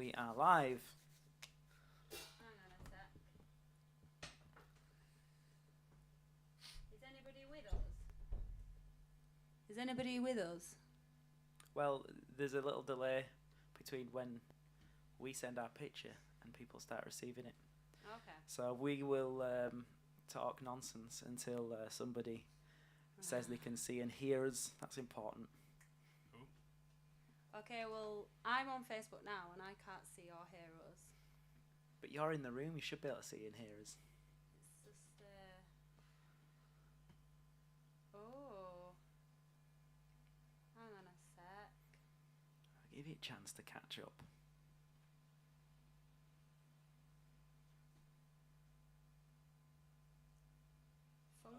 We are live. Hang on a sec. Is anybody with us? Is anybody with us? Well, there's a little delay between when we send our picture and people start receiving it. Okay. So we will talk nonsense until somebody says they can see and hear us. That's important. Okay, well, I'm on Facebook now and I can't see or hear us. But you're in the room, you should be able to see and hear us. It's just, oh. Hang on a sec. I'll give you a chance to catch up.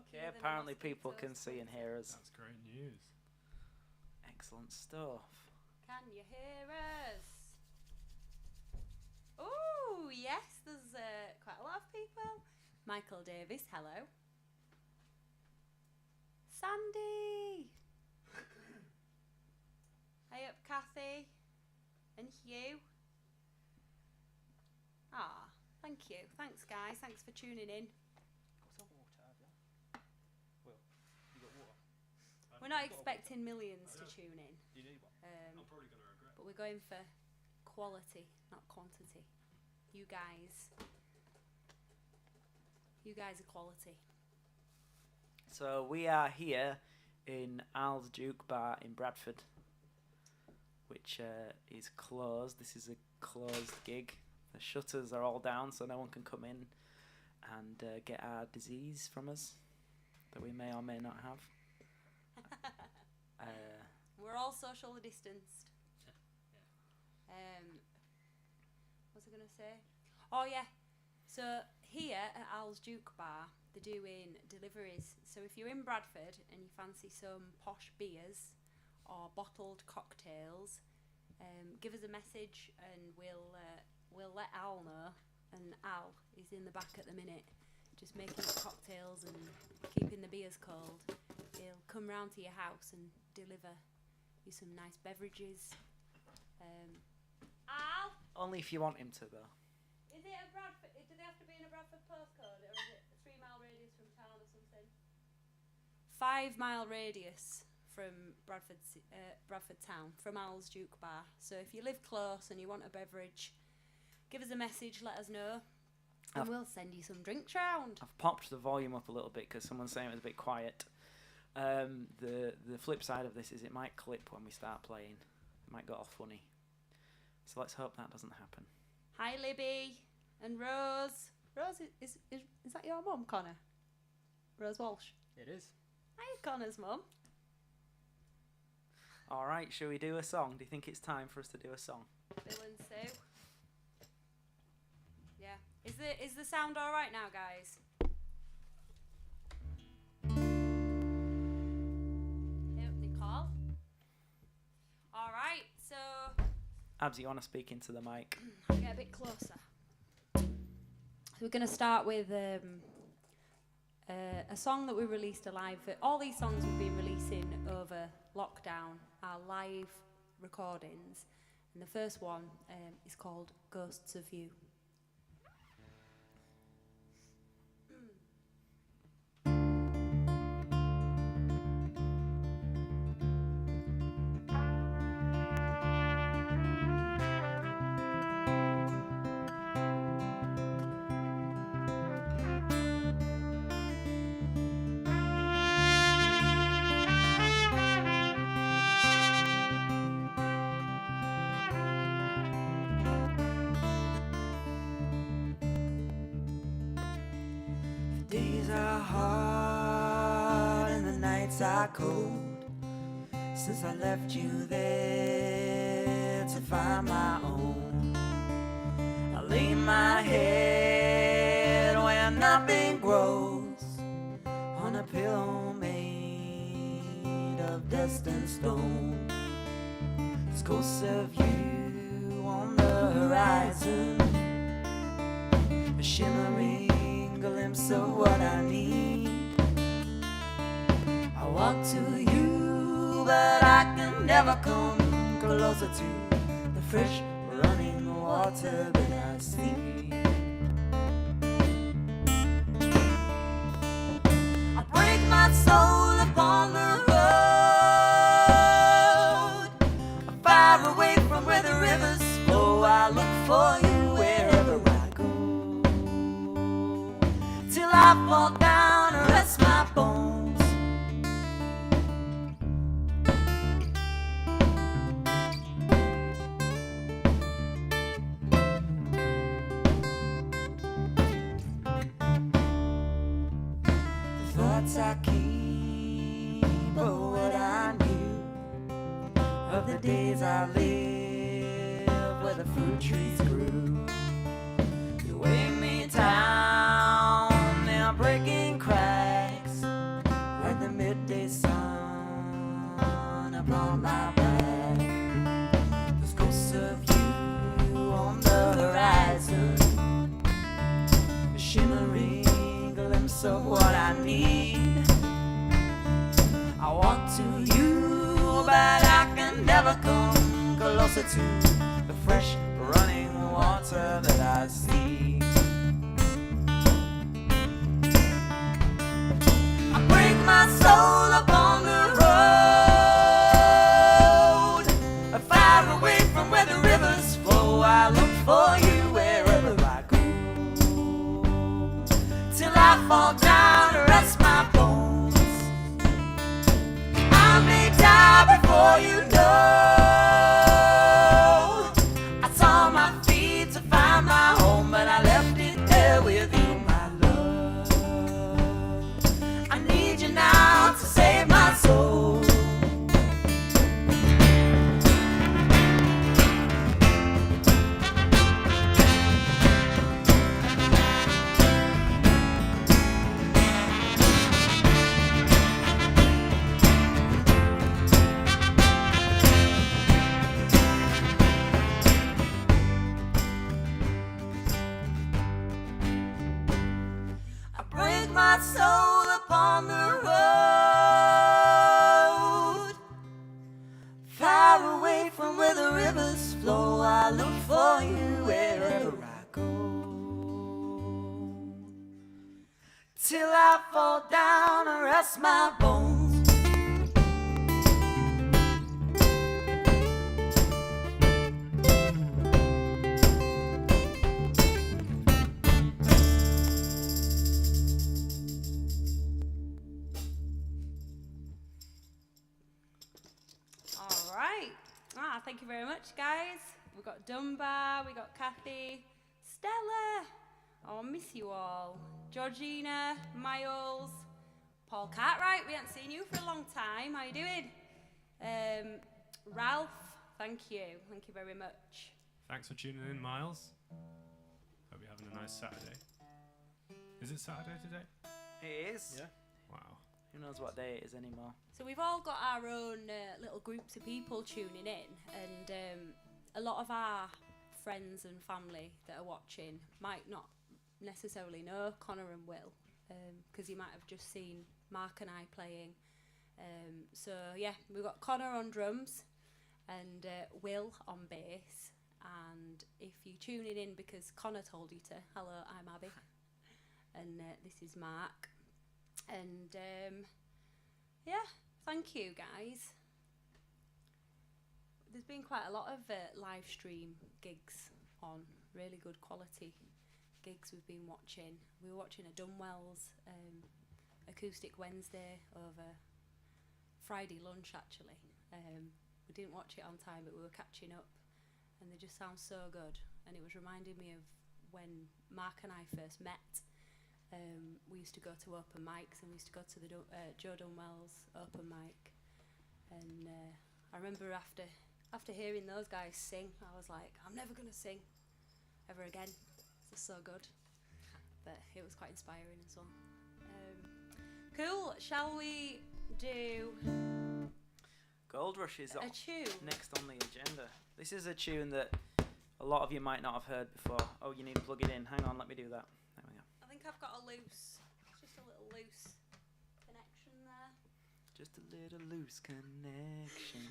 Okay, apparently people can see and hear us. That's great news. Excellent stuff. Can you hear us? Oh, yes, there's quite a lot of people. Michael Davis, hello. Sandy. Hey up, Kathy. And Hugh. Ah, thank you. Thanks, guys. Thanks for tuning in. We're not expecting millions to tune in. You need one. I'm probably going to regret. But we're going for quality, not quantity. You guys are quality. So we are here in Al's Duke Bar in Bradford, which is closed. This is a closed gig. The shutters are all down, so no one can come in and get our disease from us that we may or may not have. We're all socially distanced. What was I going to say? Oh yeah, so here at Al's Juke Bar they're doing deliveries, so if you're in Bradford and you fancy some posh beers or bottled cocktails, give us a message and we'll let Al know. And Al is in the back at the minute just making up cocktails and keeping the beers cold. He'll come round to your house and deliver you some nice beverages. Al? Only if you want him to, though. Is it a Bradford? Do they have to be in a Bradford postcode, or is it a 3 mile radius from town or something? 5 mile radius from Bradford town, from Al's Juke Bar. So if you live close and you want a beverage, give us a message, let us know, and we'll send you some drinks round. I've popped the volume up a little bit because someone's saying it was a bit quiet. The flip side of this is it might clip when we start playing. It might go all funny. So let's hope that doesn't happen. Hi Libby and Rose. Rose, is that your mum, Connor? Rose Walsh? It is. Hi Connor's mum. Alright, shall we do a song? Do you think it's time for us to do a song? Bill and Sue. Yeah. Is the sound alright now, guys? Nicole. Alright, so Abs, you want to speak into the mic? I'll get a bit closer. So we're going to start with a song that we released live. All these songs we've been releasing over lockdown are live recordings. And the first one is called Ghosts of You. Days are hard and the nights are cold, since I left you there to find my own. I lay my head where nothing grows, on a pillow made of dust and stone. There's ghosts of you on the horizon, a shimmering glimpse of what I need. I walk to you, but I can never come closer to the fresh running water. water that I see. I break my soul upon the road, far away from where the rivers flow. I look for you wherever I go, till I fall down and rest my bones. Thoughts I keep are what I knew of the days I lived where the fruit trees grew. You weigh me down, now breaking cracks like the midday sun upon my back. There's ghosts of you on the horizon, a shimmering glimpse of what I need. I walk to you, but I can never come closer to the fresh running water that I see. I break my soul upon the road, far away from where the rivers flow. I look for you wherever I go, till I fall down and rest my bones. I may die before you know. I saw my feet to find my home, but I left it there with you, my love. I need you now to save my soul. I break my soul upon the road, far away from where the rivers flow. I look for you wherever I go, till I fall down and rest my bones. All right. Thank you very much, guys. We've got Dunbar, we got Kathy, Stella. Oh, I miss you all. Georgina, Miles, Paul Cartwright. We haven't seen you for a long time. How you doing? Ralph, thank you. Thank you very much. Thanks for tuning in, Miles. Hope you're having a nice Saturday. Is it Saturday today? It is. Yeah. Wow. Who knows what day it is anymore? So we've all got our own little groups of people tuning in, and a lot of our friends and family that are watching might not necessarily know Connor and Will, because you might have just seen Mark and I playing. So yeah, we've got Connor on drums and Will on bass. And if you're tuning in because Connor told you to, hello, I'm Abby, and this is Mark. And yeah, thank you guys. There's been quite a lot of live stream gigs on, really good quality gigs we've been watching. We were watching a Dunwells Acoustic Wednesday over Friday lunch actually. We didn't watch it on time, but we were catching up, and they just sound so good. And it was reminding me of when Mark and I first met. We used to go to open mics, and we used to go to the Joe Dunwells open mic. And I remember after hearing those guys sing, I was like, I'm never going to sing ever again. It's just so good. But it was quite inspiring as well. Cool. Shall we do Gold Rush is a tune? next on the agenda. This is a tune that a lot of you might not have heard before. Oh, you need to plug it in. Hang on, let me do that. There we go. I think I've got just a little loose connection there. Just a little loose connection.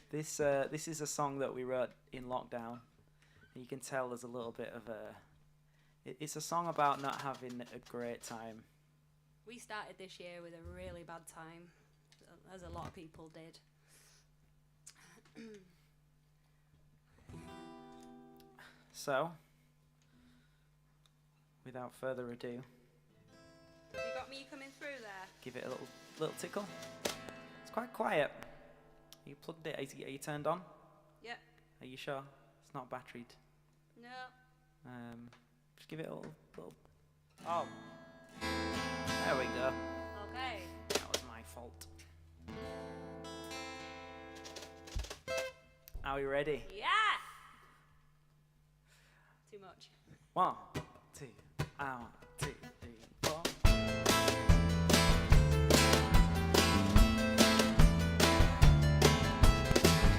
This is a song that we wrote in lockdown. And you can tell there's a little bit of a. It's a song about not having a great time. We started this year with a really bad time, as a lot of people did. So, without further ado, Have you got me coming through there? give it a little tickle. It's quite quiet. You plugged it. Are you turned on? Yep. Are you sure? It's not batteried. No. Just give it a little. Oh, there we go. Okay. That was my fault. Are we ready? Yeah! Too much. 1, 2, 2, 3, 4.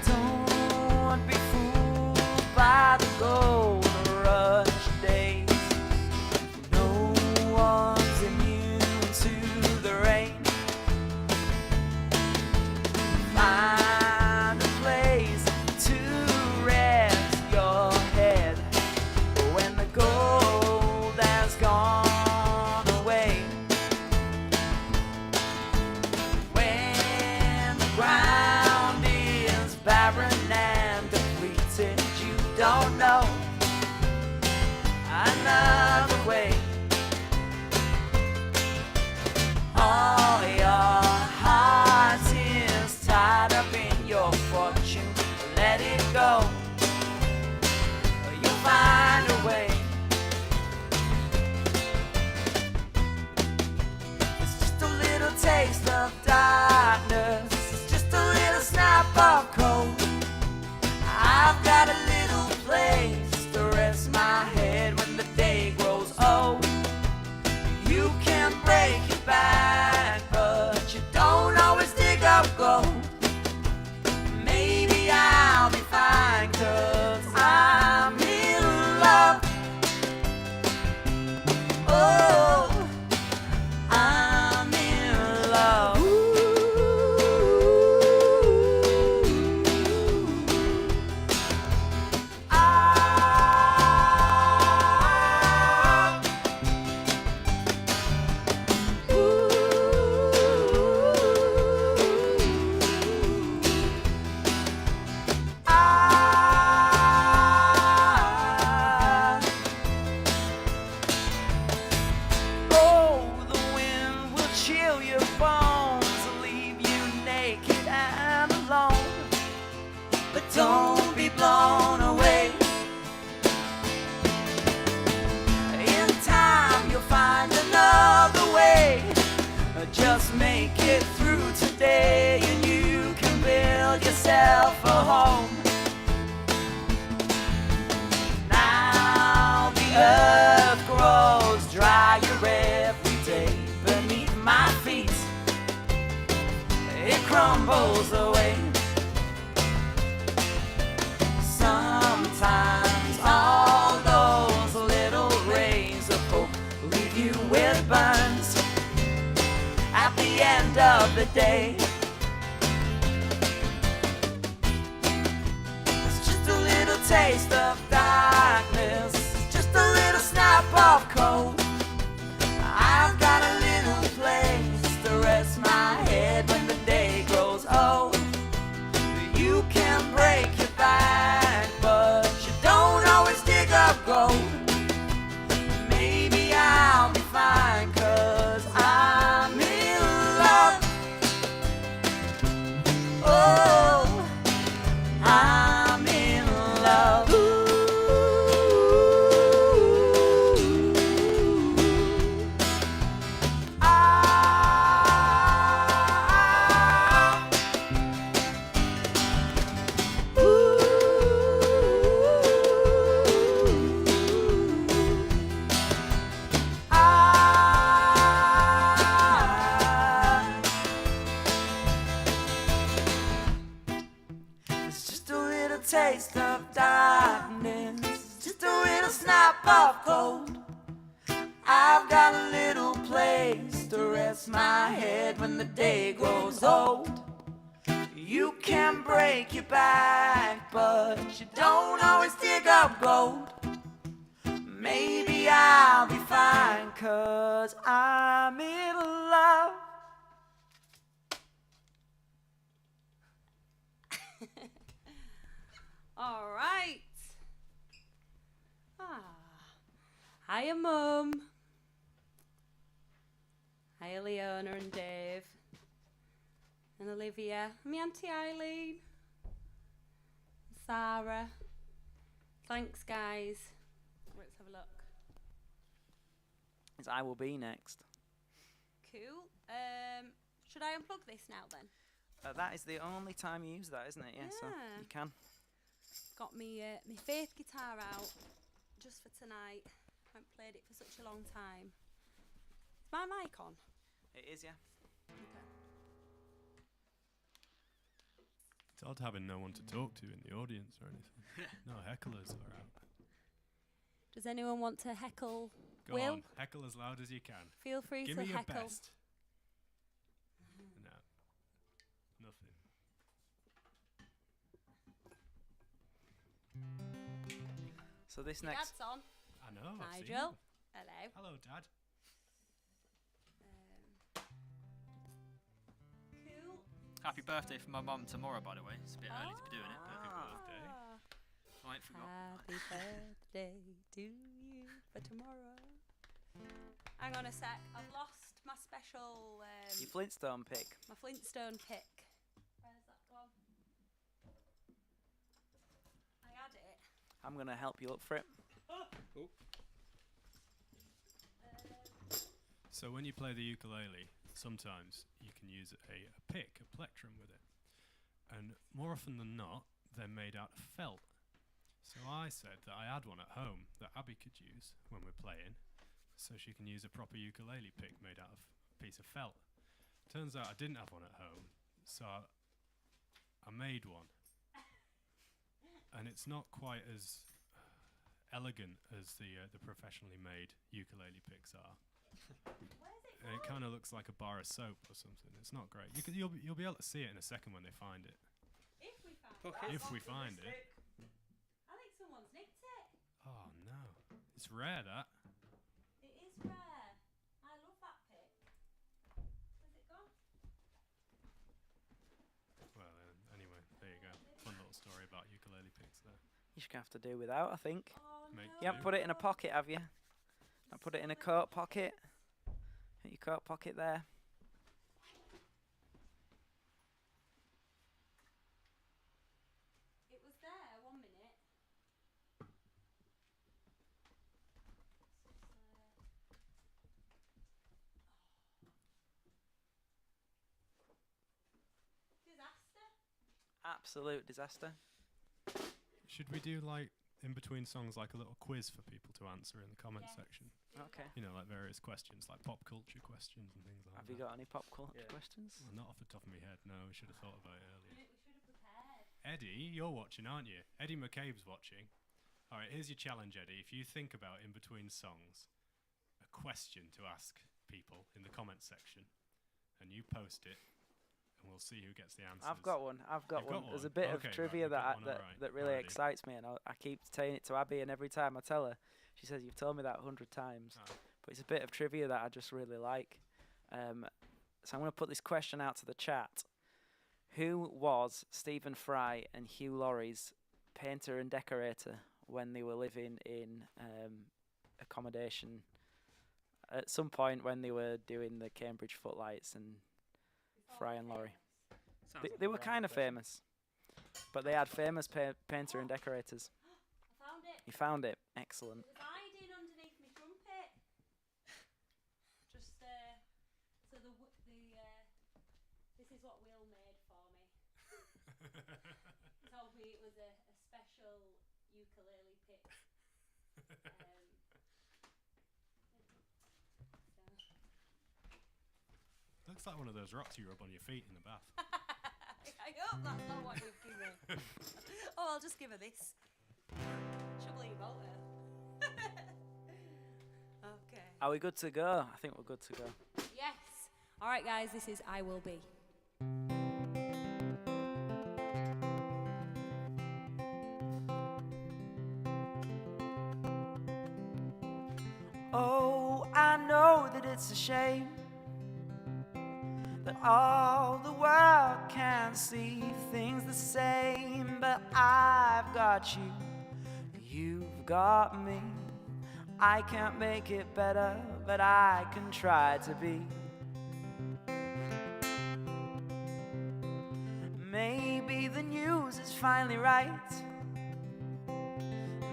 Don't be fooled by the gold rush days. No one's immune to the rain. Find a place to rest your head when the gold has gone away. When the ground is barren and depleted, you don't know another way. All your heart is tied up in your fortune. Let it go. You'll find a way. It's just a little taste of darkness. It's just a little snap of cold. I've got a little place to rest my head when the day grows old. You can break your back, but you don't always dig up gold. Maybe I'll be fine, 'cause I'm in love. Oh, I'm in love. Oh, the wind will chill your bones, leave you naked and alone. But don't be blown away. In time you'll find another way. Just make it through today and you can build yourself a home. Now the earth grows drier every day beneath my feet. It crumbles away. Sometimes all those little rays of hope leave you with burns at the end of the day. It's just a little taste of darkness. It's just a little snap of cold. I've got a little place to rest my head when the day grows old. You can break your back, but you don't always dig up gold. Maybe I'll be fine, 'cause I'm in love. Oh, I'm in love. It's just a little taste of darkness, just a little snap of cold. I've got a little place to rest my head when the day grows old. You can break your back, but you don't always dig up gold. Maybe I'll be fine, 'cause I'm in love. All right. Hiya, Mum. Hiya, Leona and Dave. And Olivia. And my Auntie Eileen. Sarah. Thanks, guys. Let's have a look. It's I Will Be next. Cool. Should I unplug this now then? That is the only time you use that, isn't it? Yeah, so Yeah. you can. Got me my faith guitar out just for tonight. I haven't played it for such a long time. Is my mic on? It is, yeah. Okay. It's odd having no one to talk to in the audience or anything. No hecklers are out. Does anyone want to heckle Go Will? on, heckle as loud as you can. Feel free Give to me your heckle. best. No. Nothing. So this Your next... dad's on. I know. I've seen Nigel. him. Hello. Hello, Dad. Cool. Happy birthday for my mum tomorrow, by the way. It's a bit early to be doing it. But Happy birthday. I ain't forgot. Happy birthday to you for tomorrow. Hang on a sec. I've lost my special, Your Flintstone pick. my Flintstone pick. Where's that gone? I had it. I'm going to help you look for it. So when you play the ukulele, sometimes you can use a pick, a plectrum with it. And more often than not, they're made out of felt. So I said that I had one at home that Abby could use when we're playing, so she can use a proper ukulele pick made out of a piece of felt. Turns out I didn't have one at home, so I made one. And it's not quite as elegant as the professionally made ukulele picks are. And it kind of looks like a bar of soap or something. It's not great. You'll be able to see it in a second when they find it. If we found If we find it. I think someone's nicked it. Oh no, it's rare that. It is rare. I love that pick. Where's it gone? Well, anyway, there you go. Fun little story about ukulele picks there. You're just going to have to do without, I think. Oh Make no. You haven't put it in a pocket, have you? Not put it in a coat pocket. Put your coat pocket there. It was there 1 minute. Disaster. Absolute disaster. Should we do like in between songs like a little quiz for people to answer in the comment Yes. section? Okay. You know, like various questions, like pop culture questions and things like Have that. you got any pop culture questions? Well, not off the top of my head. No, we should have thought about it earlier. We should have prepared. Eddie, you're watching, aren't you? Eddie McCabe's watching. All right, here's your challenge, Eddie. If you think about in between songs a question to ask people in the comment section, and you post it, and we'll see who gets the answers. I've got one. I've got You've one. got There's a one? bit Okay, of right, trivia you've got that one, that, alright. that really Alrighty. excites me, and I keep saying it to Abby, and every time I tell her, she says, "You've told me that 100 times." Ah. But it's a bit of trivia that I just really like. So I'm going to put this question out to the chat. Who was Stephen Fry and Hugh Laurie's painter and decorator when they were living in accommodation at some point when they were doing the Cambridge Footlights and Fry and Laurie? They were kind of famous, but they had famous painter and decorators. I found it. You found it. Excellent. It was hiding underneath my trumpet. Just so this is what Will made for me. He told me it was a special ukulele pick. Looks like one of those rocks you rub on your feet in the bath. I hope that's not what you've given. Oh, I'll just give her this. Trouble you both her. Okay. Are we good to go? I think we're good to go. Yes. All right, guys. This is I Will Be. it's a shame that all the world can see things the same, but I've got you, you've got me. I can't make it better, but I can try to be. Maybe the news is finally right.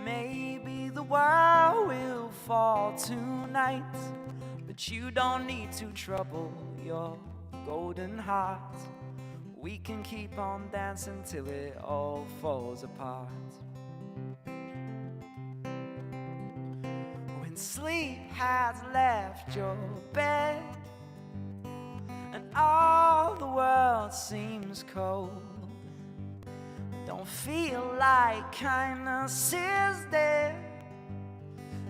Maybe the world will fall tonight, but you don't need to trouble your golden heart. We can keep on dancing till it all falls apart. When sleep has left your bed and all the world seems cold, don't feel like kindness is dead,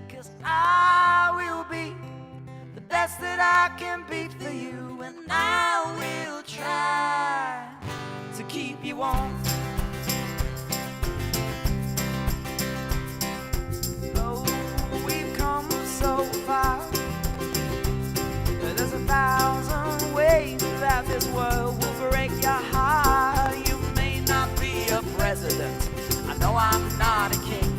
'cause I will be the best that I can be for you, and I will try to keep you warm. Oh, we've come so far, there's 1,000 ways that this world will break your heart. You may not be a president, I know I'm not a king,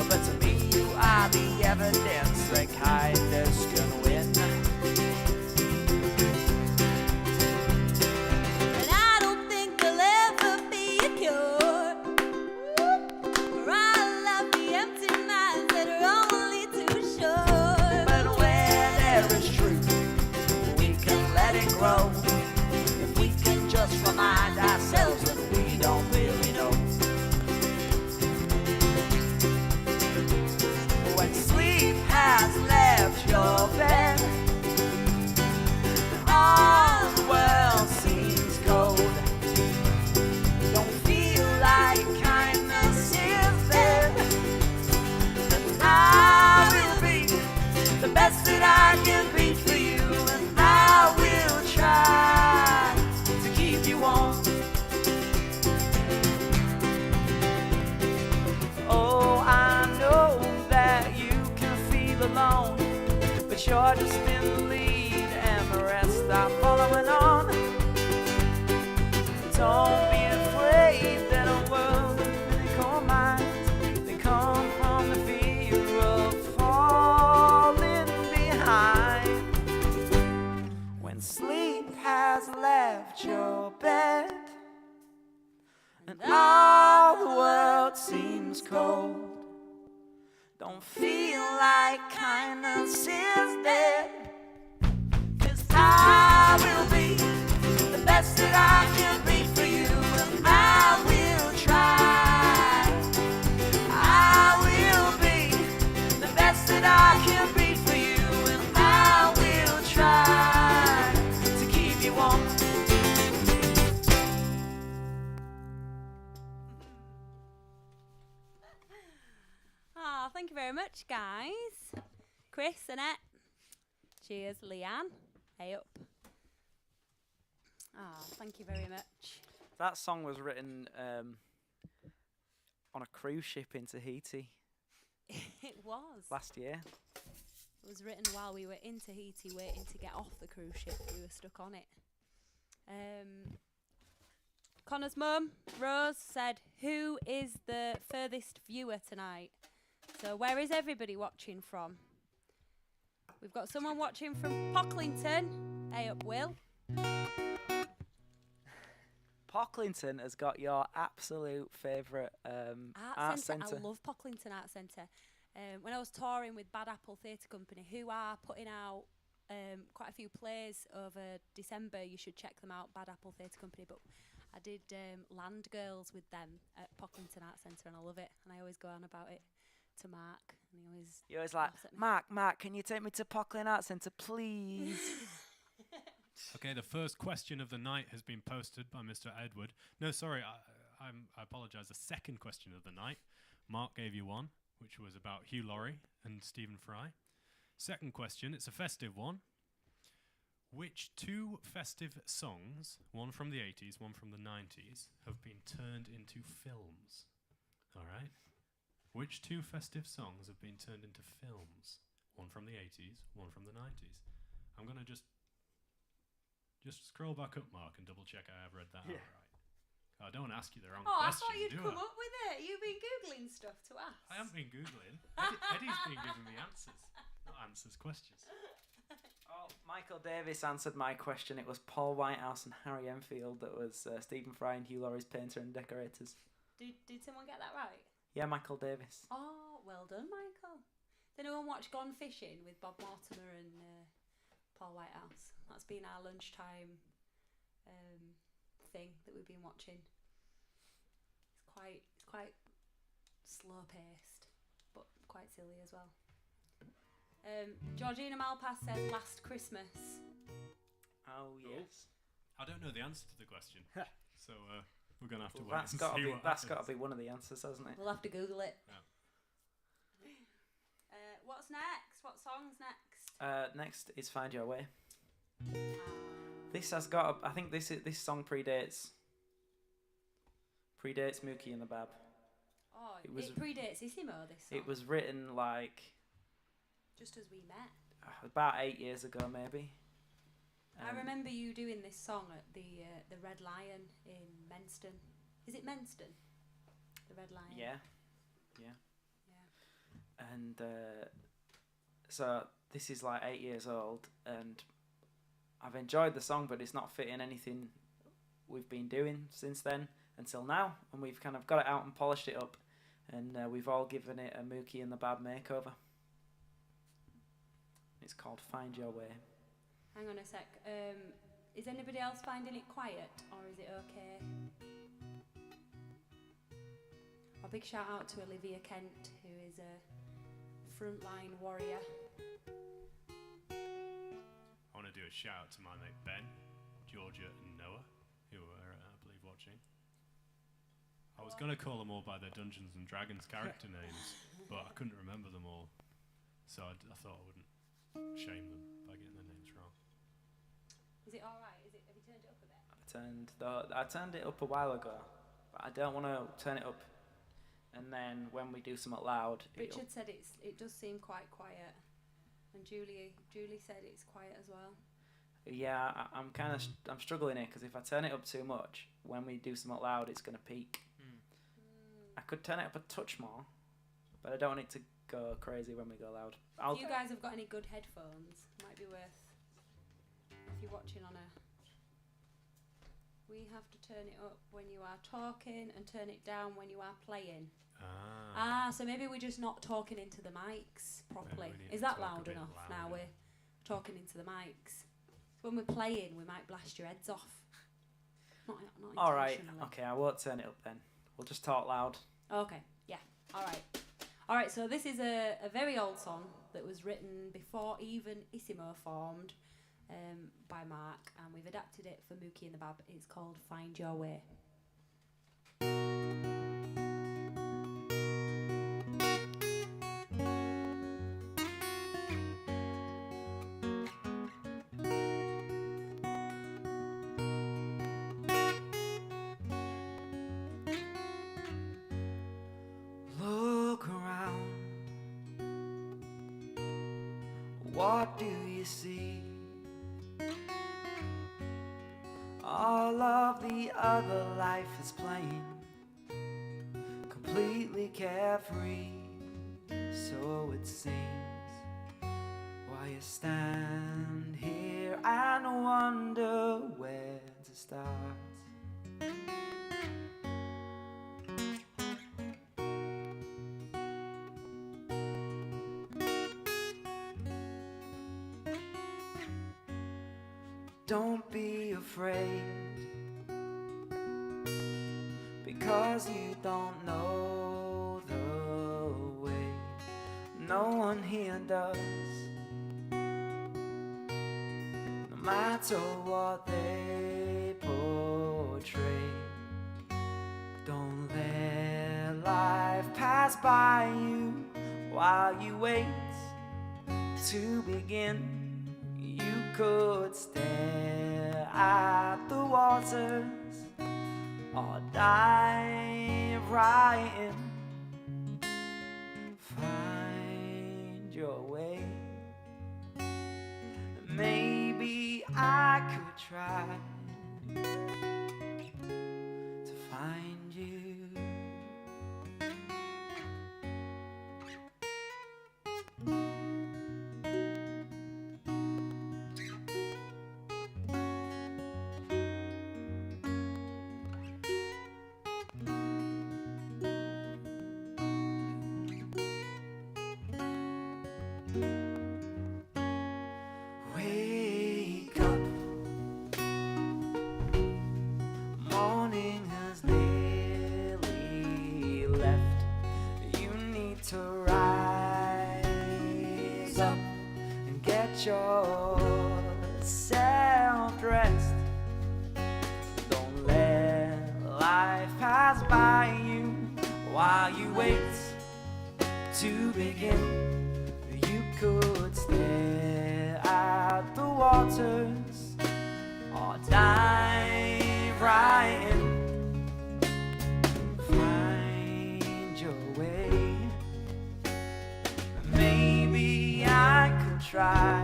but to me you are the evidence that kindness can win. And I don't think there'll ever be a cure for all of the empty minds that are only too sure. But where there is truth, we can let it grow. If we can just remind ourselves that we don't really know. When sleep has left your bed and all the world seems cold, don't feel like kindness is dead, then I will be the best that I can be for you, and I will try to keep you warm. Oh, I know that you can feel alone, but you're just in the lead and the rest are following on. Don't be afraid that a world of cynical minds, they come from the fear of falling behind. When sleep has left your bed and all the world seems cold, don't feel like kindness is dead, 'cause I will be the best that I can be for you, and I will try. I will be the best that I can be for you, and I will try to keep you warm. Oh, thank you very much, guys. Chris, Annette. Cheers, Leanne. Hey up. Oh, thank you very much. That song was written on a cruise ship in Tahiti It was. last year. It was written while we were in Tahiti waiting to get off the cruise ship. We were stuck on it. Connor's mum, Rose, said, "Who is the furthest viewer tonight?" So where is everybody watching from? We've got someone watching from Pocklington. Hey up, Will. Pocklington has got your absolute favourite art centre. I love Pocklington Art Centre. When I was touring with Bad Apple Theatre Company, who are putting out quite a few plays over December, you should check them out, Bad Apple Theatre Company. But I did Land Girls with them at Pocklington Art Centre, and I love it. And I always go on about it to Mark, and he always You're always like, laughs at me. Mark, can you take me to Pocklington Art Centre, please? Okay, the first question of the night has been posted by Mr. Edward. No, sorry, I apologise. The second question of the night, Mark gave you one, which was about Hugh Laurie and Stephen Fry. Second question, it's a festive one. Which two festive songs, one from the 80s, one from the 90s, have been turned into films? All right. Which two festive songs have been turned into films? One from the 80s, one from the 90s. I'm gonna just scroll back up, Mark, and double check I have read that out right. I don't want to ask you the wrong Oh, I question. thought you'd do come I? up with it. You've been Googling stuff to ask. I haven't been Googling. Eddie's been giving me answers. Not answers, questions. Oh, Michael Davis answered my question. It was Paul Whitehouse and Harry Enfield that was Stephen Fry and Hugh Laurie's painter and decorators. Did someone get that right? Yeah, Michael Davis. Oh, well done, Michael. Did anyone watch Gone Fishing with Bob Mortimer and Paul Whitehouse? That's been our lunchtime thing that we've been watching. It's quite slow paced, but quite silly as well. Georgina Malpass says Last Christmas. Oh yes. I don't know the answer to the question, so we're gonna have to wait. That's got to be. That's got to be one of the answers, hasn't it? We'll have to Google it. Yeah. What's next? What song's next? Next is Find Your Way. This has got. I think this song predates Mookie and the Bab. Oh, It was- it predates Isimo, this song. It was written like just as we met. about 8 years ago, maybe. I remember you doing this song at the Red Lion in Menston. Is it Menston? The Red Lion. Yeah. Yeah. And so this is like 8 years old, and I've enjoyed the song, but it's not fitting anything we've been doing since then until now, and we've kind of got it out and polished it up, and we've all given it a Mookie and the Bab makeover. It's called Find Your Way. Hang on a sec. Is anybody else finding it quiet, or is it okay? A big shout out to Olivia Kent, who is a frontline warrior. I want to do a shout out to my mate Ben, Georgia, and Noah, who are, I believe, watching. I was going to call them all by their Dungeons and Dragons character names, but I couldn't remember them all, so I thought I wouldn't shame them by getting their names wrong. Is it all right? Have you turned it up a bit? I turned it up a while ago, but I don't want to turn it up, and then when we do something loud, Richard said it does seem quite quiet, and Julie said it's quiet as well. Yeah, I'm struggling here because if I turn it up too much, when we do something loud, it's gonna peak. I could turn it up a touch more, but I don't want it to go crazy when we go loud. If you guys have got any good headphones, might be worth. If you're watching on a, we have to turn it up when you are talking and turn it down when you are playing. So maybe we're just not talking into the mics properly. Is that loud enough? Now we're talking into the mics. So when we're playing, we might blast your heads off. Not All right. intentionally. Okay, I won't turn it up then. We'll just talk loud. Okay, yeah. All right, so this is a very old song that was written before even Isimo formed by Mark, and we've adapted it for Mookie and the Bab. It's called Find Your Way. Look around. What do you see? All of the other life is playing, completely carefree, so it seems. While you stand here and wonder where to start. Don't be afraid, because you don't know the way. No one here does, no matter what they portray. Don't let life pass by you while you wait to begin. You could stare at the waters or dive right in. Find your way. Maybe could try to find you. Wake up, morning has nearly left. You need to rise up and get yourself dressed. Don't let life pass by you while you wait to begin. You could stare at the waters or dive right in. Find your way. Maybe I could try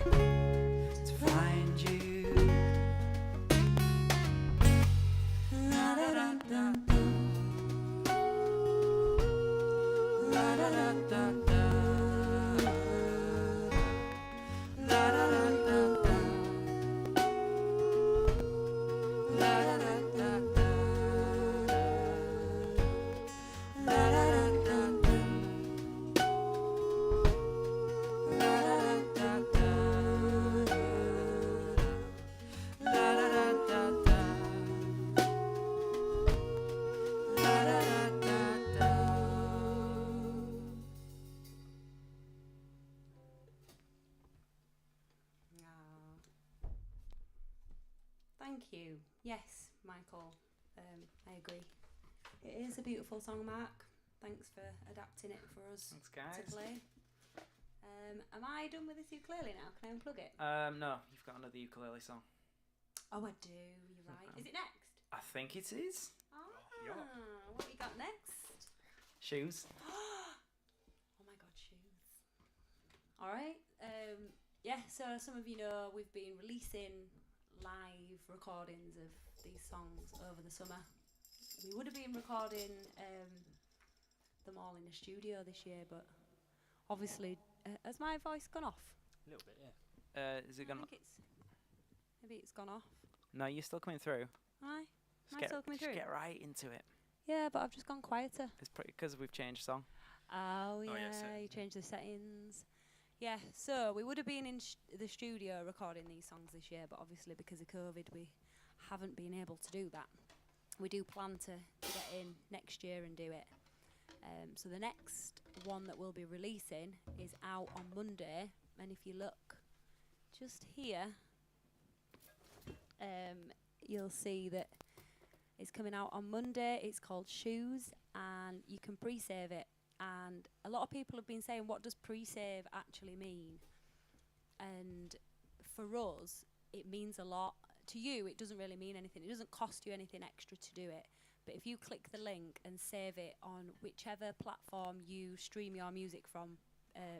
to find you. Thank you. Yes, Michael. I agree. It is a beautiful song, Mark. Thanks for adapting it for us Thanks, to guys. play. Am I done with this ukulele now? Can I unplug it? No, you've got another ukulele song. Oh, I do. You're right. Is it next? I think it is. Ah, what have you got next? Shoes. Oh my God, shoes. All right. Yeah. So some of you know we've been releasing live recordings of these songs over the summer. We would have been recording them all in the studio this year, but obviously, has my voice gone off? A little bit, yeah. Is it I gonna? think maybe it's gone off. No, you're still coming through. Aye. Just Am I get, still coming just through? get right into it. Yeah, but I've just gone quieter. It's pretty because we've changed song. Oh yeah, yeah, you settings, changed the settings. Yeah, so we would have been in the studio recording these songs this year, but obviously because of COVID, we haven't been able to do that. We do plan to get in next year and do it. So the next one that we'll be releasing is out on Monday, and if you look just here, you'll see that it's coming out on Monday. It's called Shoes, and you can pre-save it. And a lot of people have been saying, what does pre-save actually mean? And for us, it means a lot. To you, it doesn't really mean anything. It doesn't cost you anything extra to do it. But if you click the link and save it on whichever platform you stream your music from,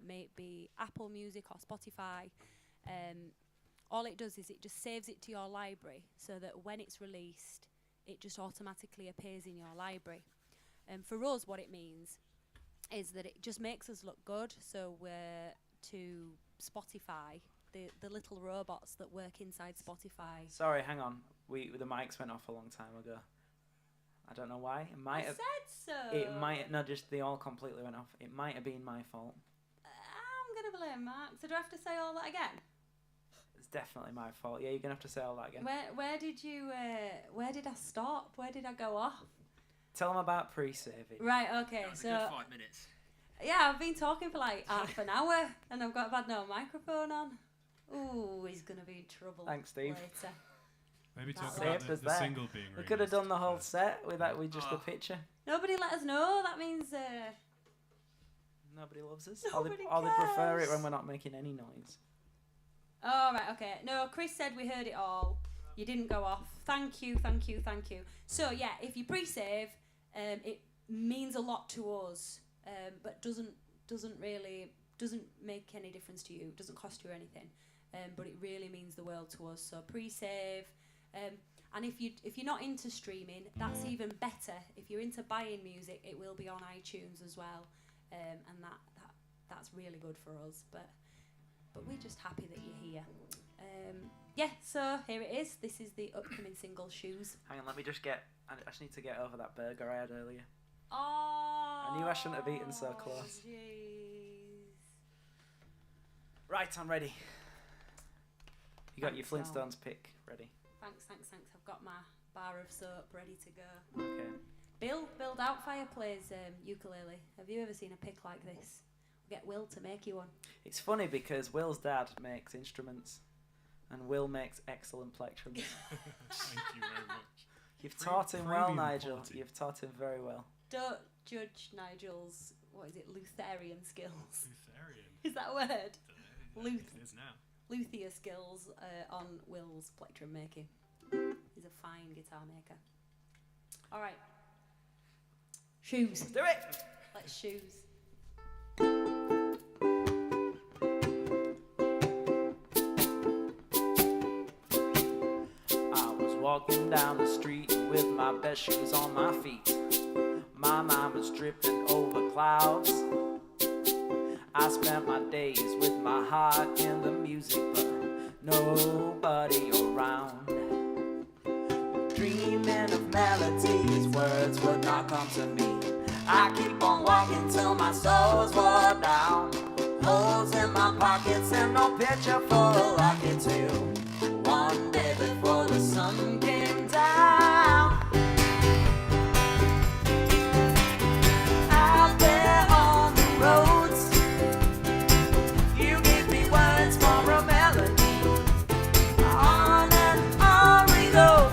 may it be Apple Music or Spotify, all it does is it just saves it to your library so that when it's released, it just automatically appears in your library. And for us, what it means is that it just makes us look good. So we're to Spotify, the little robots that work inside Spotify. Sorry, hang on. The mics went off a long time ago. I don't know why. It might I have. said so. It might no, just they all completely went off. It might have been my fault. I'm gonna blame Mark. So do I have to say all that again? It's definitely my fault. Yeah, you're gonna have to say all that again. Where did you? Where did I stop? Where did I go off? Tell them about pre-saving. Right. Okay. That was So a good 5 minutes. yeah, I've been talking for like half an hour, and I've had no microphone on. Ooh, he's gonna be in trouble. Thanks, Steve. Later. Maybe That talk was- about Saved the, us the there. single being We could have released done the whole first. set with that, with just the Oh. picture. Nobody let us know. That means Nobody loves us. Nobody or they prefer it cares. when we're not making any noise. Oh, right, okay. No, Chris said we heard it all. You didn't go off. Thank you, thank you, thank you. So, yeah, if you pre-save, it means a lot to us, but doesn't make any difference to you. It doesn't cost you anything. but it really means the world to us. So pre-save. And if you're not into streaming, that's even better. If you're into buying music, it will be on iTunes as well, and that's really good for us. But we're just happy that you're here. Yeah, so here it is. This is the upcoming single, Shoes. Hang on, let me just get. I just need to get over that burger I had earlier. Oh, I knew I shouldn't have eaten so close. Jeez. Right, I'm ready. You got your Thanks, Al. Flintstones pick ready. Thanks. I've got my bar of soap ready to go. Okay. Bill Doubtfire plays ukulele. Have you ever seen a pick like this? Get Will to make you one. It's funny because Will's dad makes instruments, and Will makes excellent plectrums. Thank you very much. You've taught him well, Premium Nigel. quality. You've taught him very well. Don't judge Nigel's, Lutherian skills. Lutherian. Is that a word? Luth. It is now. Luthier skills on Will's plectrum making. He's a fine guitar maker. All right. Shoes. Do it! Let's shoes. I was walking down the street with my best shoes on my feet. My mind was dripping over clouds. I spent my days with my heart in the music, but nobody around. Dreaming of melodies, words would not come to me. I keep on walking till my soul's wore down. Holes in my pockets and no picture for a locket till one day before the sun came down. Out there on the roads, you gave me words for a melody. On and on we go.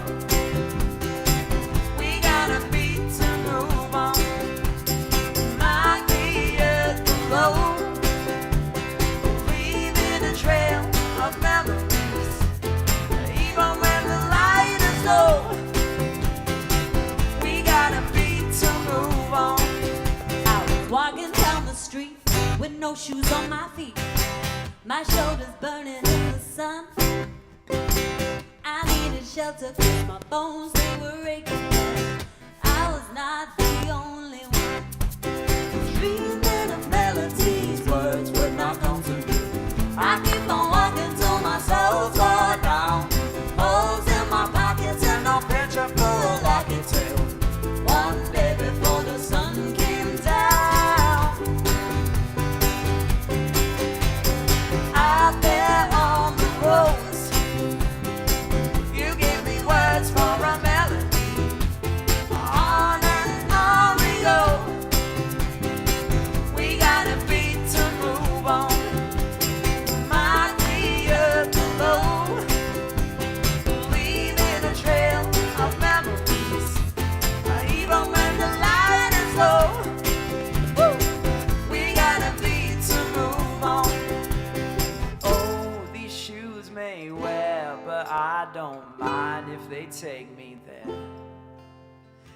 We got a beat to move on. Might be at the low, leaving a trail of memories. Even when the light is low, we got a beat to move on. I was walking down the street with no shoes on my feet. My shoulders burning in the sun. I needed shelter cause my bones, they were aching. I was not the only one. Dreaming of melodies, words would not come to me. I keep on walking till my soul's wore down. Holes in my pockets and no picture for a locket till one day before the sun came down. Out there on the roads, you gave me words for a melody. On and on we go. We got a beat to move on. Might be at the low, leaving a trail of memories. Even when the light is low, woo, we got a beat to move on. Oh, these shoes may wear, but I don't mind if they take me there.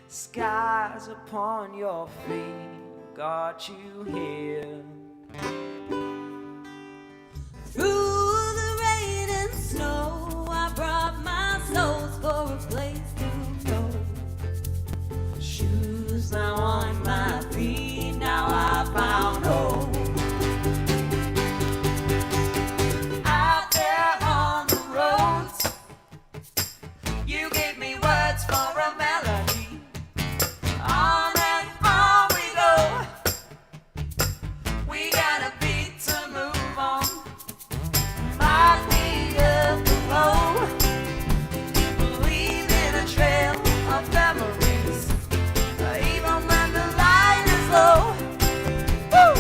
Skies upon your feet got you here. Through the rain and snow, I brought my souls for a place to go. Shoes now on my feet, now I found home. Out there on the roads, you gave me words for a melody. On and on we go. We got a beat to move on. Might be up the road, leaving a trail of memories. Even when the light is low, woo,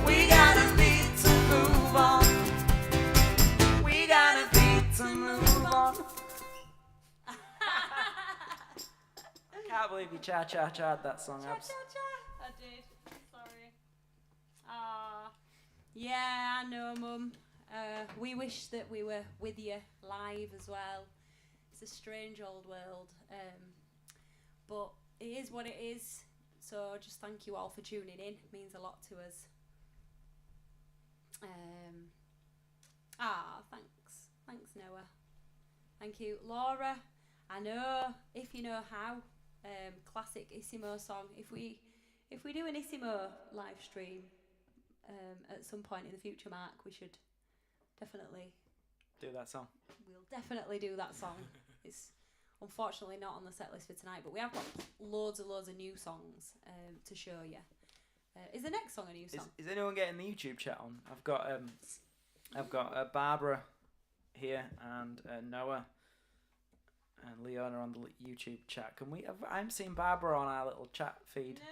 we got a beat to move on. We got a beat to move on. I can't believe you cha-cha-cha'd that song, Abs. I did. Sorry. Yeah, I know, Mum. We wish that we were with you live as well. It's a strange old world, but it is what it is. So just thank you all for tuning in. It means a lot to us. Thanks. Thank you, Laura. I know If You Know How, classic Issimo song. If we do an Issimo live stream at some point in the future, Mark, we should definitely Do that song. We'll definitely do that song. It's unfortunately not on the set list for tonight, but we have got loads of new songs to show you. Is the next song a new song? Is anyone getting the YouTube chat on? I've got Barbara here and Noah and Leona on the YouTube chat. Can we? I'm seeing Barbara on our little chat feed. No.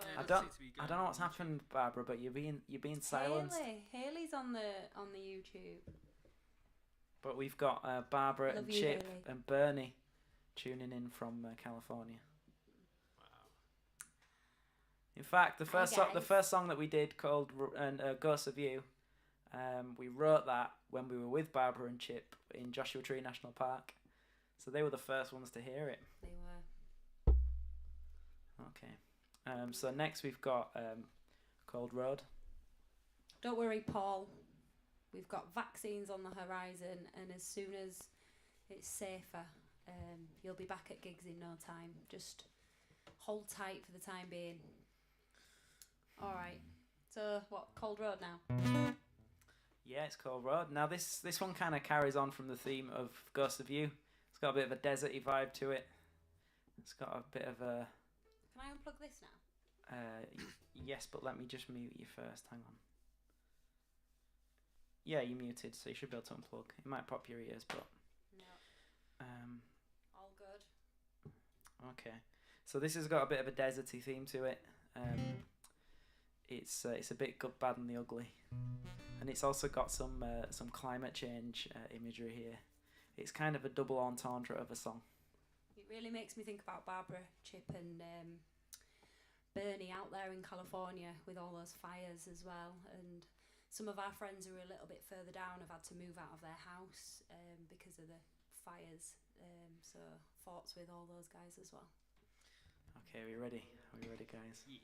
Yeah, I that don't. seems to be I going don't know on what's YouTube. happened, Barbara, but you're being silenced. Haley's on the YouTube. But we've got Barbara Love and you, Chip Haley. and Bernie tuning in from California. In fact, the first song that we did called "Ghosts of You," we wrote that when we were with Barbara and Chip in Joshua Tree National Park, so they were the first ones to hear it. They were. Okay. So next we've got Cold Road. Don't worry, Paul. We've got vaccines on the horizon, and as soon as it's safer, you'll be back at gigs in no time. Just hold tight for the time being. All right. So what? Cold Road now. Yeah, it's Cold Road. Now this one kind of carries on from the theme of Ghost of You. It's got a bit of a deserty vibe to it. It's got a bit of a. Can I unplug this now? Yes, but let me just mute you first. Hang on. Yeah, you're muted, so you should be able to unplug. It might pop your ears, but. No. All good. Okay. So this has got a bit of a deserty theme to it. It's a bit good, bad, and the ugly, and it's also got some climate change imagery here. It's kind of a double entendre of a song. It really makes me think about Barbara, Chip, and Bernie out there in California with all those fires as well. And some of our friends who are a little bit further down have had to move out of their house because of the fires. So thoughts with all those guys as well. Okay, are we ready? Are we ready, guys? Yeah.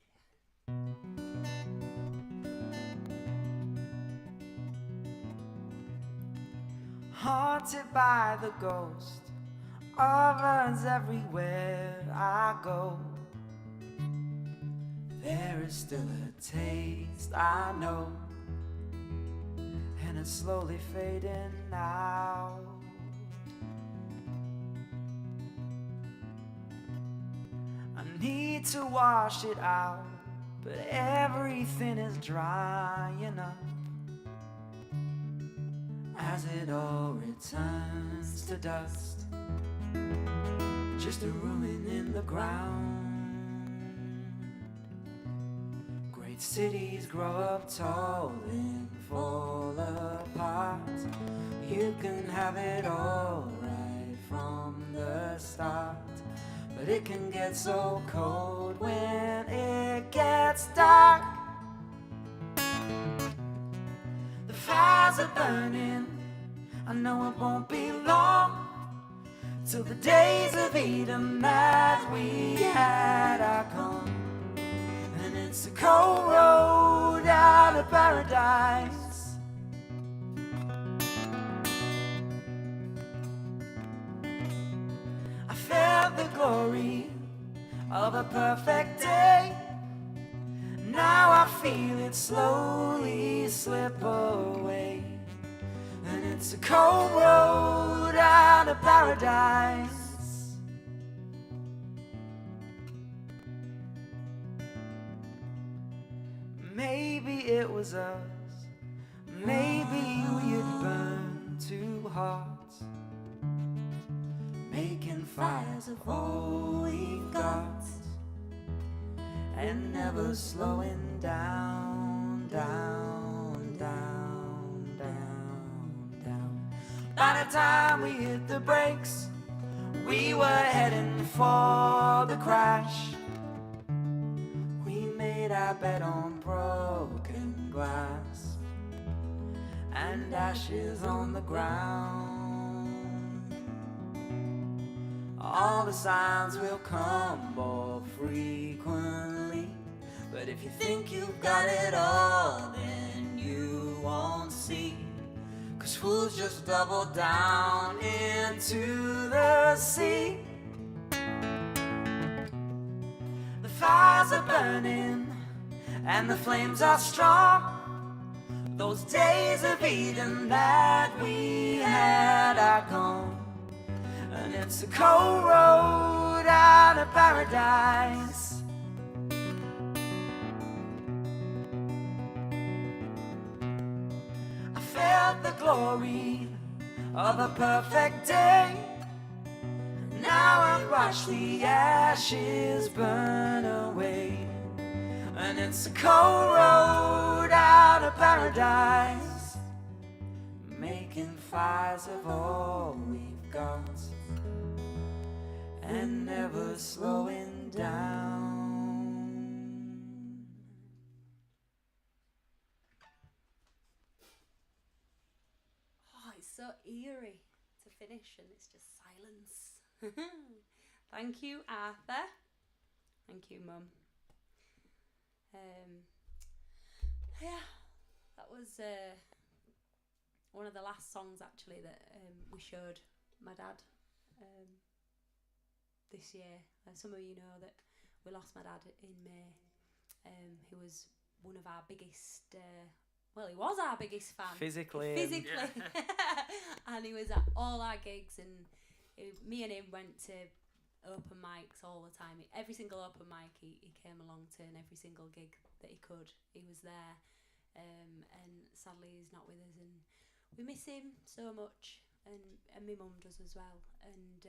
Haunted by the ghost of us everywhere I go. There is still a taste I know, and it's slowly fading out. I need to wash it out, but everything is drying up as it all returns to dust, just a ruin in the ground. Great cities grow up tall and fall apart. You can have it all right from the start, but it can get so cold when it gets dark. The fires are burning, I know it won't be long till the days of Eden that we had are gone. And it's a cold road out of paradise. I felt the glory of a perfect day. Now I feel it slowly slip away. And it's a cold road out of paradise. Maybe it was us, maybe we had burned two hearts, making fires of all we've got, and never slowing down, down, down, down, down. By the time we hit the brakes, we were heading for the crash. We made our bed on broken glass and ashes on the ground. All the signs will come more frequently, but if you think you've got it all, then you won't see. 'Cause fools just double down into the sea. The fires are burning and the flames are strong. Those days of Eden that we had are gone, and it's a cold road out of paradise. I felt the glory of a perfect day. Now I've watched the ashes burn away, and it's a cold road out of paradise, making fires of all we've got and never slowing down. Oh, it's so eerie to finish and it's just silence. Thank you, Arthur. Thank you, Mum. Yeah, that was one of the last songs actually that we showed my dad this year. Some of you know that we lost my dad in May. He was one of our biggest, well, he was our biggest fan. Physically. And he was at all our gigs, and me and him went to open mics all the time. Every single open mic he came along to, and every single gig that he could, he was there. And sadly he's not with us, and we miss him so much, and my mum does as well. And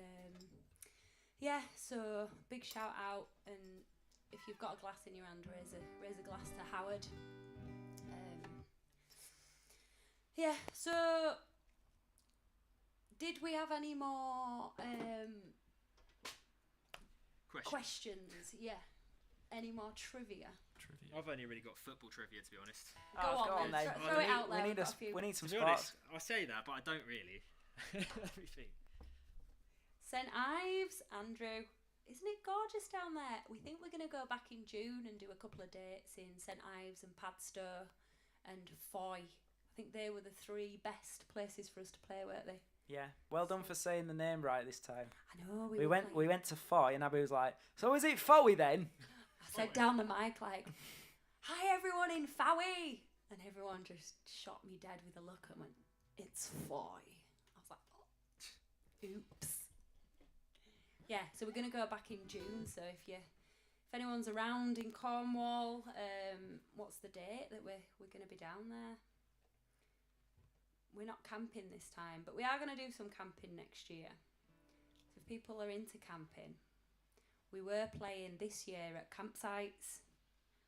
yeah, so big shout out, and if you've got a glass in your hand, raise a glass to Howard. Yeah, so did we have any more questions? Yeah. Any more trivia? I've only really got football trivia, to be honest. Go on then. Throw it out there. We need some To be sports. honest, I say that, but I don't really. Let me think. St Ives, Andrew. Isn't it gorgeous down there? We think we're going to go back in June and do a couple of dates in St Ives and Padstow and Foy. I think they were the three best places for us to play, weren't they? Yeah, well done for saying the name right this time. I know. We went to Foy, and Abby was like, "So is it Foy then?" I said down the mic like, "Hi everyone in Foy," and everyone just shot me dead with a look and went, "It's Foy." I was like, oh, "Oops." Yeah, so we're gonna go back in June. So if anyone's around in Cornwall, what's the date that we're gonna be down there? We're not camping this time, but we are going to do some camping next year. So if people are into camping, we were playing this year at campsites.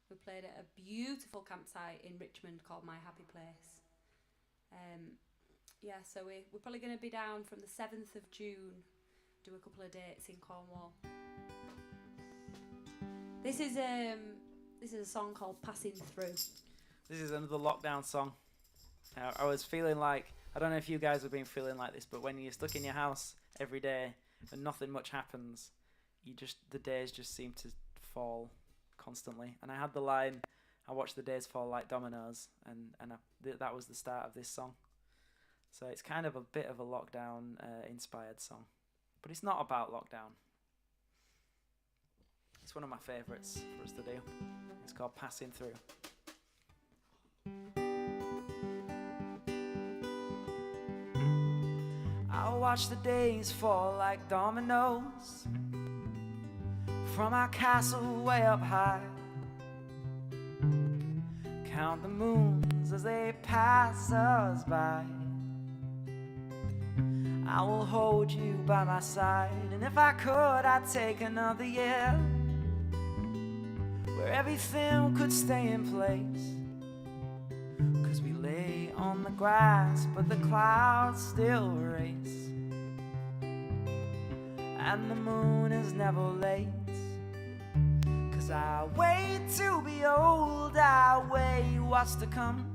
We played at a beautiful campsite in Richmond called My Happy Place. Yeah, so we're probably going to be down from the 7th of June, do a couple of dates in Cornwall. This is a song called Passing Through. This is another lockdown song. I was feeling like, I don't know if you guys have been feeling like this, but when you're stuck in your house every day and nothing much happens, the days just seem to fall constantly. And I had the line, I watch the days fall like dominoes, and that was the start of this song. So it's kind of a bit of a lockdown inspired song, but it's not about lockdown. It's one of my favourites for us to do. It's called Passing Through. I'll watch the days fall like dominoes from our castle way up high. Count the moons as they pass us by. I will hold you by my side, and if I could, I'd take another year where everything could stay in place. 'Cause we lay on the grass, but the clouds still race, and the moon is never late. 'Cause I wait to be old, I wait what's to come.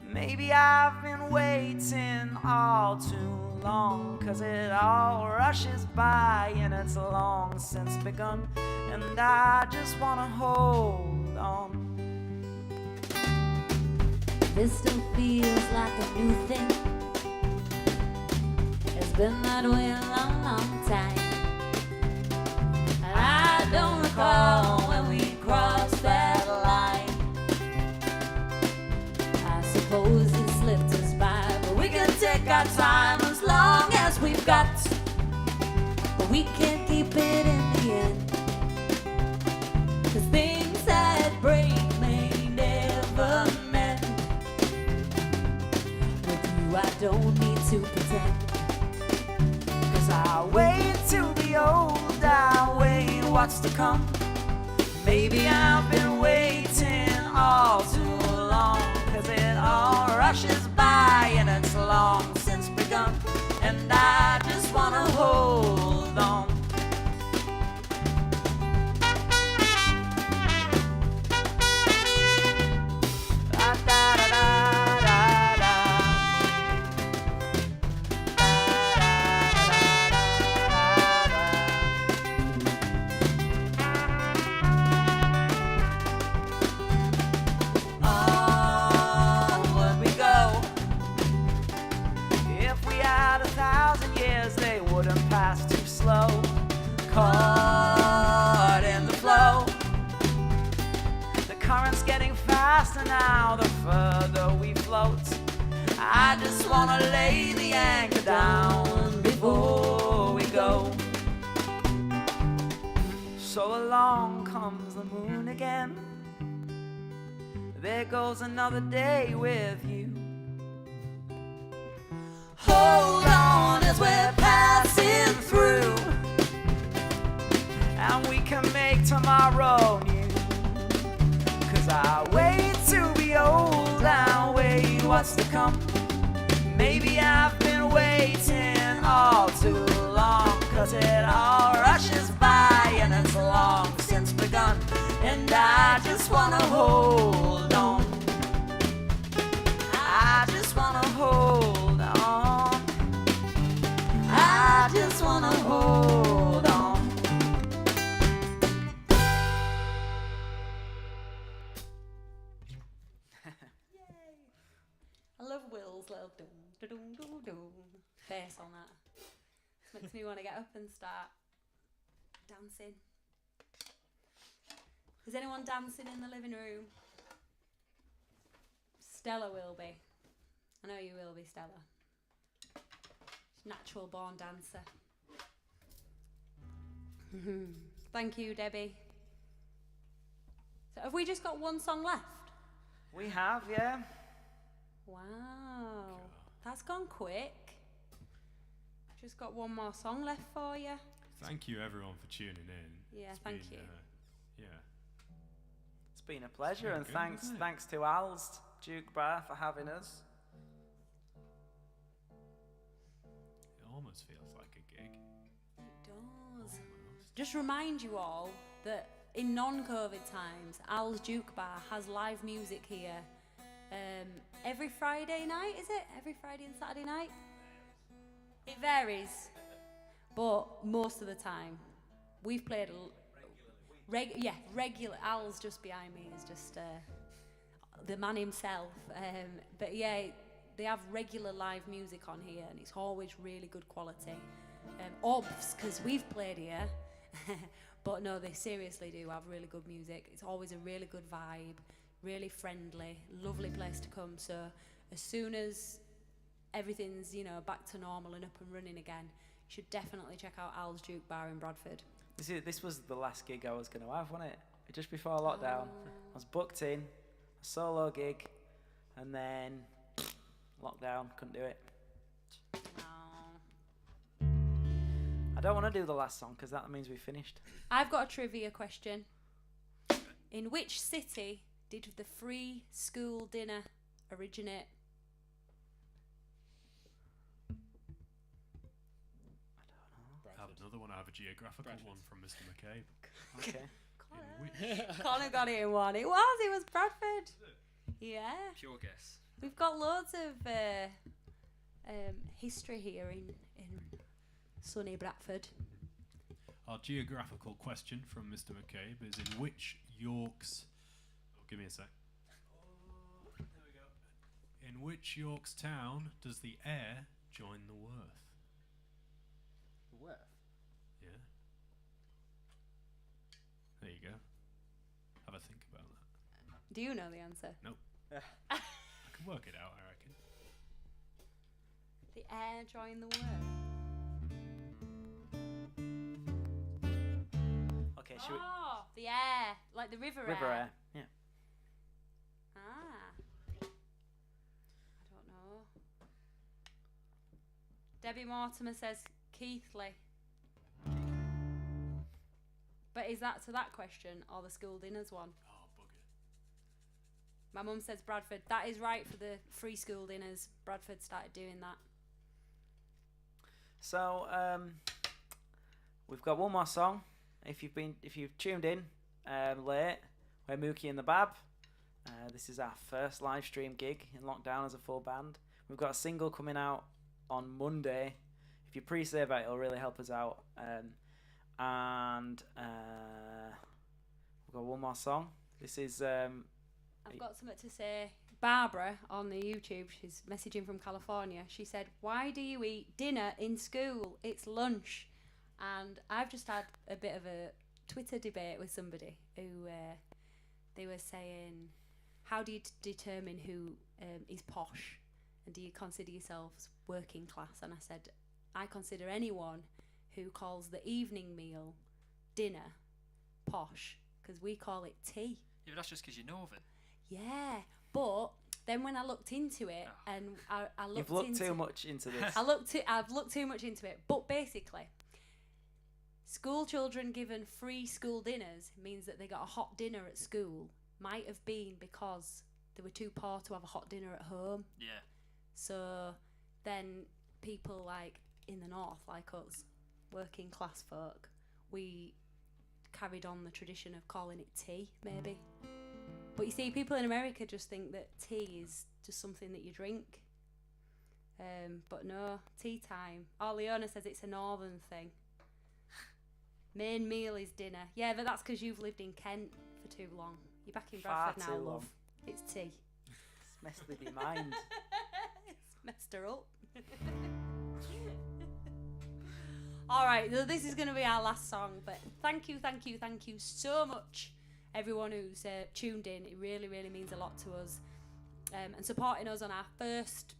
Maybe I've been waiting all too long, 'cause it all rushes by and it's long since begun, and I just wanna hold on. This still feels like a new thing. been that way a long, long time. And I don't recall when we crossed that line. I suppose it slipped us by, but we can take our time as long as we've got. But we can't keep it in the end, 'cause things that break may never mend. With you I don't need to pretend, 'Cause I wait to be old, I wait what's to come. Maybe I've been waiting all too long, 'cause it all rushes by and it's long since begun. And I just wanna hold on. Da, da, da, da, da, da. Onward we go. If we had 1,000 years, they wouldn't pass too slow. Caught in the flow. The current's getting faster now, the further we float. I just wanna lay the anchor down before we go. So along comes the moon again. There goes another day with you. Hold on as we're passing through, and we can make tomorrow new. 'Cause I wait to be old, I wait what's to come. Maybe I've been waiting all too long, 'cause it all rushes by and it's long since begun. And I just wanna hold on. I just wanna hold on. I just wanna hold on. I love Will's little dum dum dum dum face on that. This makes me want to get up and start dancing. Is anyone dancing in the living room? Stella will be. I know you will be, Stella. She's natural born dancer. Thank you, Debbie. So have we just got one song left? We have, yeah. Wow, that's gone quick. Just got one more song left for you. Thank you everyone for tuning in. Yeah, It's thank been, you. Yeah. It's been a pleasure, been and good, thanks hasn't it? thanks to Al's Duke Bar for having us. It almost feels like a gig. It does. Almost. Just remind you all that in non-COVID times, Al's Juke Bar has live music here. Every Friday night, is it? Every Friday and Saturday night? It varies, but most of the time. We've played regular. Al's just behind me is just the man himself. But yeah, they have regular live music on here, and it's always really good quality. Obs, because we've played here, but no, they seriously do have really good music. It's always a really good vibe, really friendly, lovely place to come. So as soon as everything's back to normal and up and running again, you should definitely check out Al's Juke Bar in Bradford. This was the last gig I was going to have, wasn't it? Just before lockdown. I was booked in, a solo gig, and then lockdown, couldn't do it. I don't want to do the last song because that means we finished. I've got a trivia question. In which city did the free school dinner originate? I have another one. I have a geographical one from Mr. McCabe. Okay. Connor got it in one. It was Bradford. Yeah. Pure guess. We've got loads of history here in sunny Bradford. Our geographical question from Mr. McCabe is in which York's... Oh, give me a sec. Oh, there we go. In which York's town does the Aire join the Worth? Where? Yeah. There you go. Have a think about that. Do you know the answer? I can work it out, I reckon. The air drawing the word. Okay, should we? Oh, the air, like the river Air. Yeah. Ah. I don't know. Debbie Mortimer says Keithley. But is that to that question or the school dinners one? Oh, bugger. My mum says Bradford. That is right for the free school dinners. Bradford started doing that. So we've got one more song. If you've tuned in late, we're Mookie and the Bab. This is our first live stream gig in lockdown as a full band. We've got a single coming out on Monday. If you pre-save it, it'll really help us out. And we've got one more song. This is I've got something to say. Barbara on the YouTube, she's messaging from California. She said, "Why do you eat dinner in school? It's lunch." And I've just had a bit of a Twitter debate with somebody who they were saying, how do you determine who is posh? And do you consider yourselves working class? And I said, I consider anyone who calls the evening meal dinner posh, because we call it tea. Yeah, but that's just because you know of it. Yeah, but then when I looked into it, and I looked you've looked into too much into this. I've looked too much into it. But basically, school children given free school dinners means that they got a hot dinner at school. Might have been because they were too poor to have a hot dinner at home. Yeah. So then people like in the north, like us, working class folk, we carried on the tradition of calling it tea, maybe. But you see, people in America just think that tea is just something that you drink. But no, tea time. Oh, Leona says it's a northern thing. Main meal is dinner. Yeah, but that's because you've lived in Kent for too long. You're back in Far Bradford now, too love. long. It's tea. It's messed with your mind. It's messed her up. All right, so this is going to be our last song. But thank you so much, everyone who's tuned in. It really, really means a lot to us. And supporting us on our first...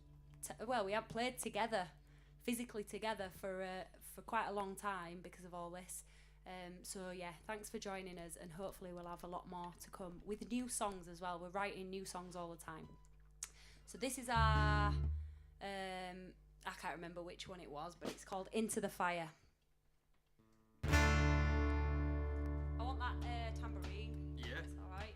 we haven't played together, physically together, for quite a long time because of all this. So yeah, thanks for joining us, and hopefully we'll have a lot more to come with new songs as well. We're writing new songs all the time. So this is our... I can't remember which one it was, but it's called Into the Fire. I want that tambourine. Yeah. It's all right.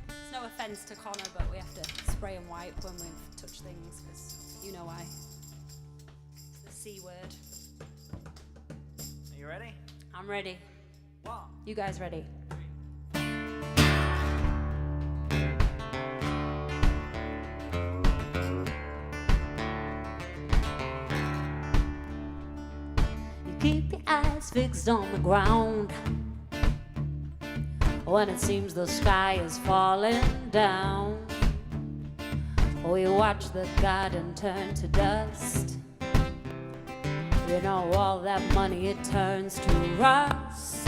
It's no offence to Connor, but we have to spray and wipe when we've touched things, because you know why. It's the C word. Are you ready? I'm ready. One. You guys ready? You keep your eyes fixed on the ground when it seems the sky is falling down. We watch the garden turn to dust. You know, all that money, it turns to rust.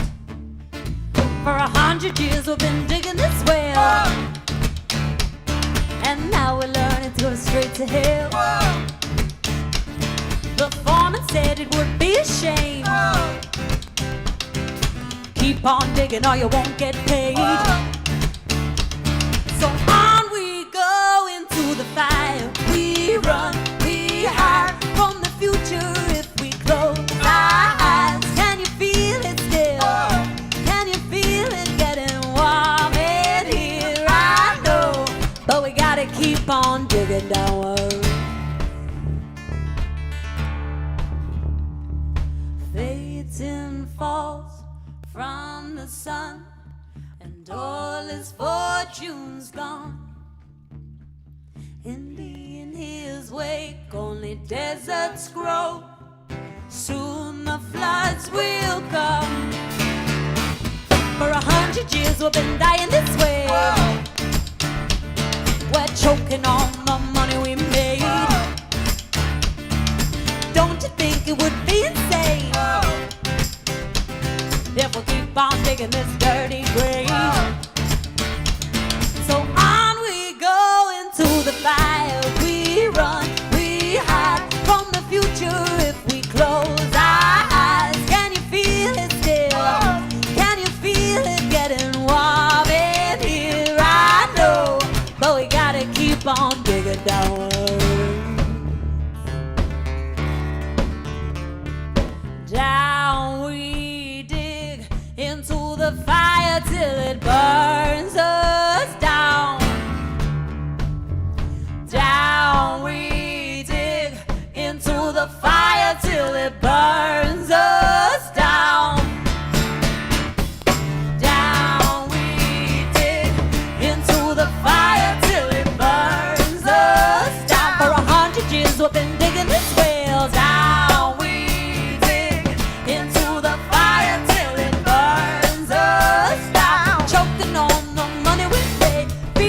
For 100 years we've been digging this well, and now we're learning to go straight to hell. The foreman said it would be a shame. Keep on digging or you won't get paid. So on we go into the fire. We run, we hide from the future if we close our eyes. Can you feel it still? Can you feel it getting warm in here? I know, but we gotta keep on digging downward. Fades and falls from the sun, and all his fortune's gone. In his wake only deserts grow. Soon the floods will come. For 100 years we've been dying this way. We're choking on the money we made. Don't you think it would be insane if we keep on digging this dirty grave? So on we go into the fire. We run, we hide from the future if we close our eyes. Can you feel it still? Can you feel it getting warm in here? I know, but we gotta keep on digging down. Down we dig into the fire till it burns us down. Down we dig into the fire till it burns us down. Down we dig into the fire till it burns us down. For 100 years we've been digging this well. Down we dig into the fire till it burns us down. Choking on the money we made. Feel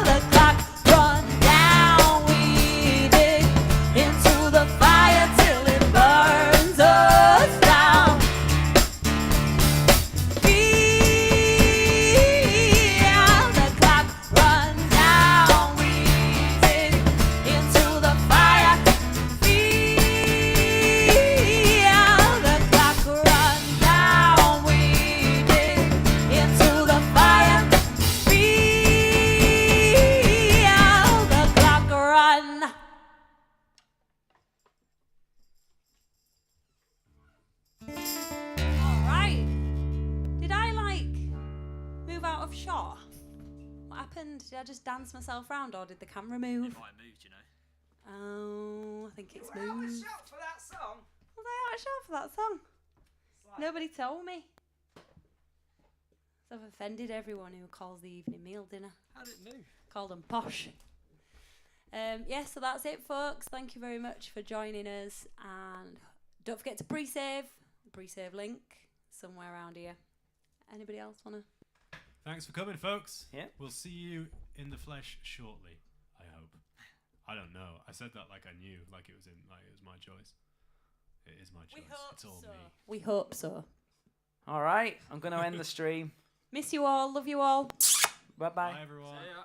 the clock run down. We dig into the fire till it burns us down. Feel the clock run down. We dig into the fire. Feel the clock run down. We dig into the fire. Feel the clock run. Alright. Did I move out of shot? What happened? Did I just dance myself round or did the camera It move? might have moved, you know. Oh, I think it's We're out of moved. shot for that song. Was I out of shot for that song? Nobody told me. So I've offended everyone who calls the evening meal dinner. How did it move? Called them posh. Yeah, so that's it, folks. Thank you very much for joining us. And don't forget to pre-save. The pre-save link somewhere around here. Anybody else want to? Thanks for coming, folks. Yeah. We'll see you in the flesh shortly, I hope. I don't know. I said that like I knew, like it was my choice. It is my choice. It's all me. We hope so. All right, I'm going to end the stream. Miss you all. Love you all. Bye-bye. Bye, everyone. See ya.